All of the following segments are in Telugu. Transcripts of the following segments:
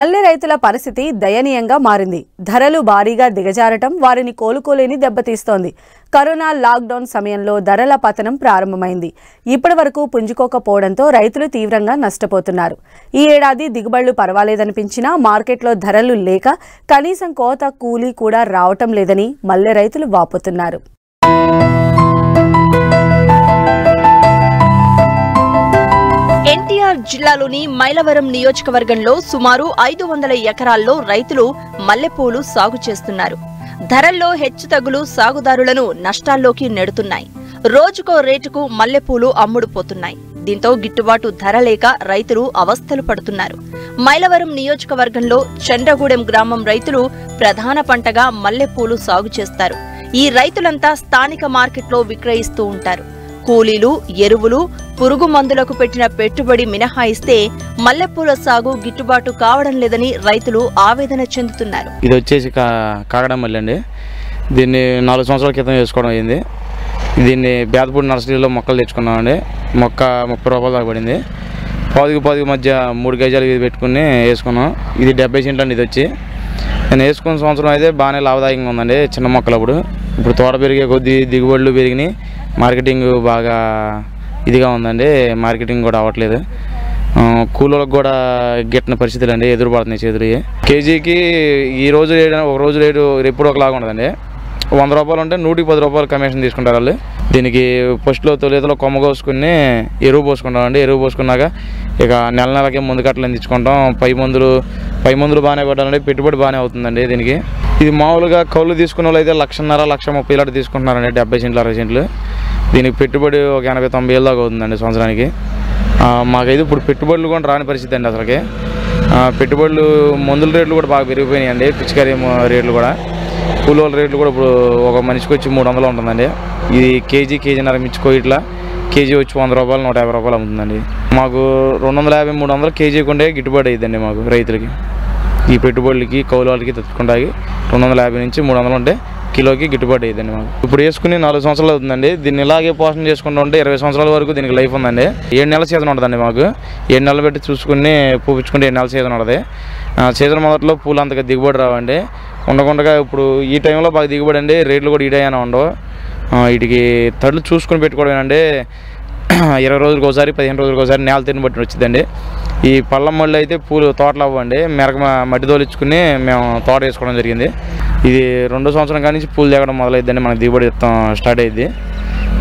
పల్లె రైతుల పరిస్థితి దయనీయంగా మారింది. ధరలు భారీగా దిగజారటం వారిని కోలుకోలేని దెబ్బతీస్తోంది. కరోనా లాక్డౌన్ సమయంలో ధరల పతనం ప్రారంభమైంది. ఇప్పటివరకు పుంజుకోకపోవడంతో రైతులు తీవ్రంగా నష్టపోతున్నారు. ఈ ఏడాది దిగుబడులు పర్వాలేదనిపించినా మార్కెట్లో ధరలు లేక కనీసం కోత కూలీ కూడా రావటం లేదని మల్లె రైతులు వాపోతున్నారు. ఎన్టీఆర్ జిల్లాలోని మైలవరం నియోజకవర్గంలో సుమారు 500 ఎకరాల్లో రైతులు మల్లెపూలు సాగు చేస్తున్నారు. ధరల్లో హెచ్చుతగ్గులు సాగుదారులను నష్టాల్లోకి నెడుతున్నాయి. రోజుకో రేటుకు మల్లెపూలు అమ్ముడుపోతున్నాయి. దీంతో గిట్టుబాటు ధర లేక రైతులు అవస్థలు పడుతున్నారు. మైలవరం నియోజకవర్గంలో చండ్రగూడెం గ్రామం రైతులు ప్రధాన పంటగా మల్లెపూలు సాగు చేస్తారు. ఈ రైతులంతా స్థానిక మార్కెట్లో విక్రయిస్తూ ఉంటారు. కూలీలు, ఎరువులు, పురుగు మందులకు పెట్టిన పెట్టుబడి మినహాయిస్తే మల్లెపూల సాగు గిట్టుబాటు కావడం లేదని రైతులు ఆవేదన చెందుతున్నారు. ఇది వచ్చేసి కాగడం మల్లి అండి. దీన్ని 4 సంవత్సరాల క్రితం వేసుకోవడం అయింది. దీన్ని బేదపూడి నర్సరీలో మొక్కలు తెచ్చుకున్నామండి. మొక్క 30 రూపాయలు దాకా పడింది. పాదుకు మధ్య 3 గజాలు ఇది పెట్టుకుని వేసుకున్నాం. ఇది 70 సెంట్లు అండి. ఇది వచ్చి నేను వేసుకున్న సంవత్సరం అయితే బాగానే లాభదాయకంగా ఉందండి. చిన్న మొక్కలు ఇప్పుడు తోట పెరిగే కొద్దీ దిగుబడులు పెరిగినాయి. మార్కెటింగ్ బాగా ఇదిగా ఉందండి. మార్కెటింగ్ కూడా అవ్వట్లేదు. కూలీలకు కూడా గిట్టిన పరిస్థితులు అండి ఎదురుపడుతున్నాయి చేతులు. కేజీకి ఈ రోజు రేటు ఒక రోజు రేటు ఎప్పుడు ఒకలాగా ఉండదండి. 100 రూపాయలు ఉంటే 110 రూపాయలు కమిషన్ తీసుకుంటారు వాళ్ళు. దీనికి ఫస్ట్లో తొలితలో కొమ్మ కోసుకుని ఎరువు పోసుకుంటామండి. ఎరువు పోసుకున్నాక ఇక నెలకి ముందు కట్టలు అందించుకుంటాం. పై మందులు బాగానే కొట్టాలండి. పెట్టుబడి బాగానే అవుతుందండి దీనికి. ఇది మామూలుగా కౌలు తీసుకున్న వాళ్ళు అయితే 1,30,000 1,30,000 ఇలాంటి తీసుకుంటున్నారండి. 70 సెంట్లు 60 సెంట్లు. దీనికి పెట్టుబడి ఒక 80-90 ఏళ్ళ దాకా అవుతుందండి సంవత్సరానికి. మాకైతే ఇప్పుడు పెట్టుబడులు కూడా రాని పరిస్థితి అండి అసలుకి. పెట్టుబడులు మందుల రేట్లు కూడా బాగా పెరిగిపోయినాయండి. పిచికారీ రేట్లు కూడా, కూలీల రేట్లు కూడా ఇప్పుడు ఒక మనిషికి వచ్చి 300 ఉంటుందండి. ఇది కేజీన్నర మించుకో ఇట్లా కేజీ వచ్చి 100 రూపాయలు 150 రూపాయలు అమ్ముతుందండి. మాకు 250-300 కేజీకి ఉండే గిట్టుబాటు అయ్యిందండి మాకు రైతులకి. ఈ పెట్టుబడులకి కౌలు వాళ్ళకి తెచ్చుకుంటాకి 250 నుంచి 300 ఉంటే కిలోకి గిట్టుబాటు అయ్యిందండి మాకు. ఇప్పుడు వేసుకుని 4 సంవత్సరాలు అవుతుందండి. దీన్ని ఇలాగే పోషణ చేసుకుంటూ ఉంటే 20 సంవత్సరాల వరకు దీనికి లైఫ్ ఉందండి. 7 నెలల సీజన్ ఉంటుందండి మాకు. 7 నెలలు పెట్టి చూసుకుని పూపించుకుంటే 7 నెలల సీజన్ ఉంటుంది. సీజన్ మొదట్లో పూలు అంతగా దిగుబడి రావండి. ఉండకుండా ఇప్పుడు ఈ టైంలో బాగా దిగుబడి అండి. రేట్లు కూడా ఈడైనా ఉండవు. వీటికి తడులు చూసుకుని పెట్టుకోవడమేనండి. 20 రోజులకు ఒకసారి 15 రోజులకు ఒకసారి నేల తిని బట్టి వచ్చిందండి. ఈ పళ్ళం మళ్ళీ అయితే పూలు తోటలు అవ్వండి. మెరక మట్టి తోలిచ్చుకుని మేము తోట వేసుకోవడం జరిగింది. ఇది 2వ సంవత్సరం కానీ నుంచి పూలు దిగడం మొదలైద్దండి. మనకు దిగుబడి స్టార్ట్ అయ్యింది.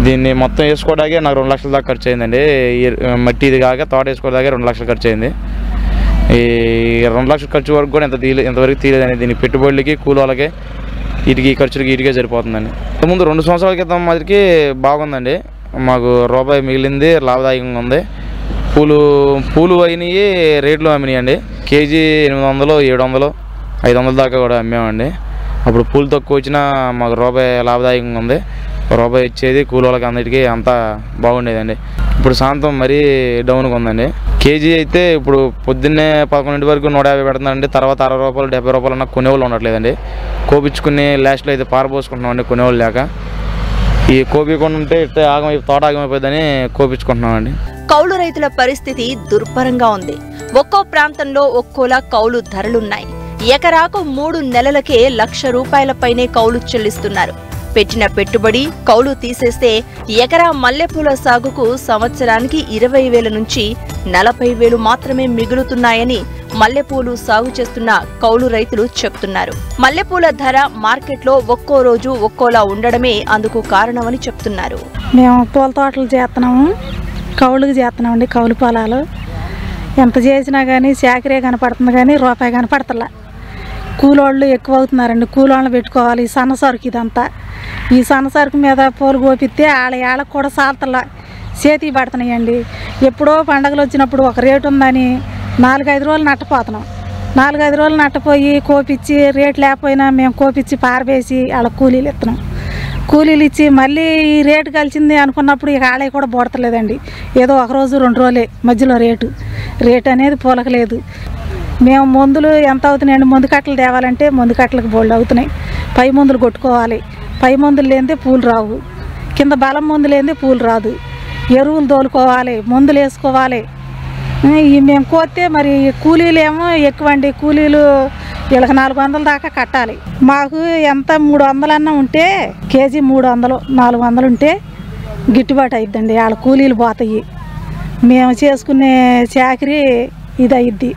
దీన్ని మొత్తం వేసుకోవడానికి నాకు 2 లక్షల దాకా ఖర్చు అయిందండి. మట్టి ఇది కాక తోట వేసుకోవడానికి 2 లక్షలు ఖర్చు అయింది. ఈ 2 లక్షల ఖర్చు వరకు కూడా ఎంతవరకు తీయలేదండి. దీనికి పెట్టుబడులకి కూలీలకి వీటికి ఖర్చులకి వీటికే సరిపోతుందండి. ముందు 2 సంవత్సరాల క్రితం మాదిరికి బాగుందండి. మాకు రూపాయి మిగిలింది, లాభదాయకంగా ఉంది. పూలు అయినాయి, రేట్లు అమ్మినాయండి. కేజీ 800, 700, 500 దాకా కూడా అమ్మామండి. అప్పుడు పూలు తక్కువ వచ్చినా మాకు రూపాయి లాభదాయకంగా ఉంది. రూపాయి ఇచ్చేది కూలీలకి అందరికీ అంతా బాగుండేదండి. ఇప్పుడు శాంతం మరీ డౌన్గా ఉందండి. కేజీ అయితే ఇప్పుడు పొద్దున్నే 11 వరకు 150 పెడుతున్నారండి. తర్వాత 60 రూపాయలు 70 రూపాయలు అన్న కొనేవాళ్ళు ఉండట్లేదండి. కోపించుకుని లాస్ట్లో అయితే పారపోసుకుంటున్నామండి కొనేవాళ్ళు లేక. ఈ కోపికుండా ఉంటే తోట ఆగమైపోయిందని కోపించుకుంటున్నామండి. కౌలు రైతుల పరిస్థితి దుర్భరంగా ఉంది. ఒక్కో ప్రాంతంలో ఒక్కోలా కౌలు ధరలున్నాయి. ఎకరాకు 3 నెలలకే 1,00,000 రూపాయల పైనే కౌలు చెల్లిస్తున్నారు. పెట్టిన పెట్టుబడి కౌలు తీసేస్తే ఎకరా మల్లెపూల సాగుకు సంవత్సరానికి 20,000 నుంచి 40,000 మాత్రమే మిగులుతున్నాయని మల్లెపూలు సాగు చేస్తున్న కౌలు రైతులు చెప్తున్నారు. మల్లెపూల ధర మార్కెట్లో ఒక్కో రోజు ఒక్కోలా ఉండడమే అందుకు కారణమని చెప్తున్నారు. మేము పూల తోటలు చేస్తున్నాము, కౌలుకు చేస్తున్నామండి. కౌలు పొలాలు ఎంత చేసినా కానీ చాకరీ కనపడుతుంది కానీ రూపాయి కనపడతలా. కూలోళ్ళు ఎక్కువ అవుతున్నారండి. కూలోళ్ళని పెట్టుకోవాలి. ఈ సన్న సరుకు ఇదంతా. ఈ సన్న సరుకు మీద పూలు కోపిస్తే వాళ్ళకి కూడా సాల్తలా చేతికి పడుతున్నాయండి. ఎప్పుడో పండగలు వచ్చినప్పుడు ఒక రేటు ఉందని 4-5 రోజులు నట్టపోతున్నాం. 4-5 రోజులు నట్టపోయి కోపిచ్చి రేటు లేకపోయినా మేము కోపిచ్చి పారవేసి వాళ్ళకి కూలీలు ఇస్తున్నాం. కూలీలు ఇచ్చి మళ్ళీ ఈ రేటు కలిసింది అనుకున్నప్పుడు ఇక వాళ్ళకి కూడా బోడతలేదండి. ఏదో 1 రోజు 2 రోజులే మధ్యలో రేటు అనేది పూలకు లేదు. మేము మందులు ఎంత అవుతున్నాయండి. మందు కట్టలు తేవాలంటే మందు కట్టలకు బోల్డ్ అవుతున్నాయి. పై మందులు కొట్టుకోవాలి. పై మందులు లేనిదే పూలు రావు. కింద బలం మందు లేనిదే పూలు రాదు. ఎరువులు తోలుకోవాలి, మందులు వేసుకోవాలి. మేము కోస్తే మరి కూలీలు ఏమో ఎక్కువ అండి. కూలీలు వీళ్ళకి 400 దాకా కట్టాలి. మాకు ఎంత 300 అన్నా ఉంటే కేజీ 300 400 ఉంటే గిట్టుబాటు అయిద్దండి. వాళ్ళ కూలీలు పోతాయి. మేము చేసుకునే చాకరీ ఇది అయిద్ది.